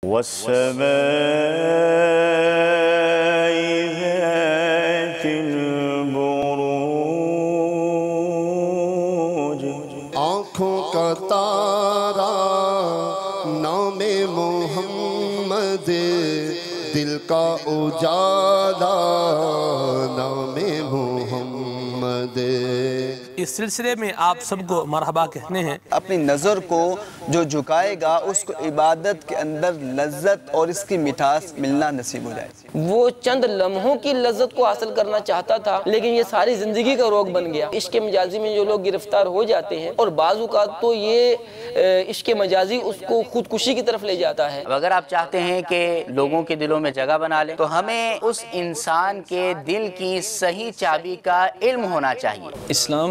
والسماء ذات البروج، آنکھوں کا تارا نام محمد، دل کا اجالا نام محمد۔ اس سلسلے میں آپ سب کو مرحبا کہنے ہیں۔ اپنی نظر کو جو جھکائے گا اس کو عبادت کے اندر لذت اور اس کی مٹھاس ملنا نصیب ہو جائے۔ وہ چند لمحوں کی لذت کو حاصل کرنا چاہتا تھا، لیکن یہ ساری زندگی کا روگ بن گیا۔ عشق مجازی میں جو لوگ گرفتار ہو جاتے ہیں، اور بعض اوقات تو یہ عشق مجازی اس کو خودکشی کی طرف لے جاتا ہے۔ اگر آپ چاہتے ہیں کہ لوگوں کے دلوں میں جگہ بنا لیں تو ہمیں اس انسان کے دل کی صحیح چابی کا علم ہونا چاہیے۔ Islam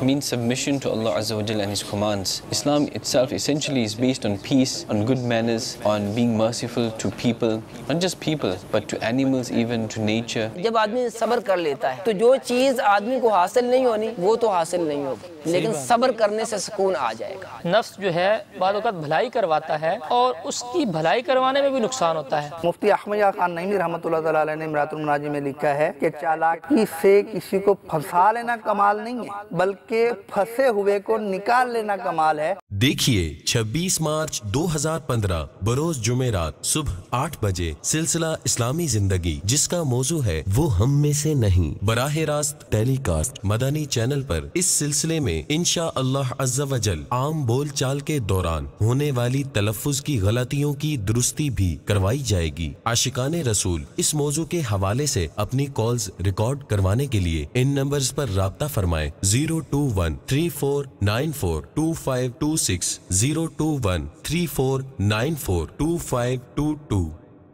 means submission to Allah Azza wa Jalla and His commands. Islam itself essentially is based on peace, on good manners, on being merciful to people, not just people, but to animals, even to nature. جب آدمی صبر کر لیتا ہے تو جو چیز آدمی کو حاصل نہیں ہونی وہ تو حاصل نہیں ہوگی، لیکن صبر کرنے سے سکون آ جائے گا۔ نفس جو ہے بعض اوقات بھلائی کرواتا ہے اور اس کی بھلائی کروانے میں بھی نقصان ہوتا ہے۔ مفتی احمد یار خان نعیمی رحمۃ اللہ تعالیٰ علیہ نے امراۃ المناجم میں لکھا ہے کہ چالاکی سے کسی کو پھنسا لینا کمال نہیں ہے، بلکہ پھنسے ہوئے کو نکال لینا کمال ہے۔ دیکھیے 26 مارچ 2015 بروز جمعرات صبح 8 بجے سلسلہ اسلامی زندگی، جس کا موضوع ہے وہ ہم میں سے نہیں، براہ راست ٹیلی کاسٹ مدنی چینل پر۔ اس سلسلے میں انشاءاللہ عز و جل عام بول چال کے دوران ہونے والی تلفظ کی غلطیوں کی درستی بھی کروائی جائے گی۔ عاشقان رسول اس موضوع کے حوالے سے اپنی کالز ریکارڈ کروانے کے لیے ان نمبرز پر رابطہ فرمائیں: 02134942526، 02134942522۔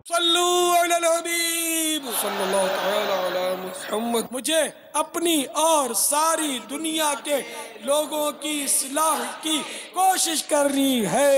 صلو علی الحبیب صلی اللہ تعالی علی محمد۔ مجھے اپنی اور ساری دنیا کے لوگوں کی اصلاح کی کوشش کرنی ہے۔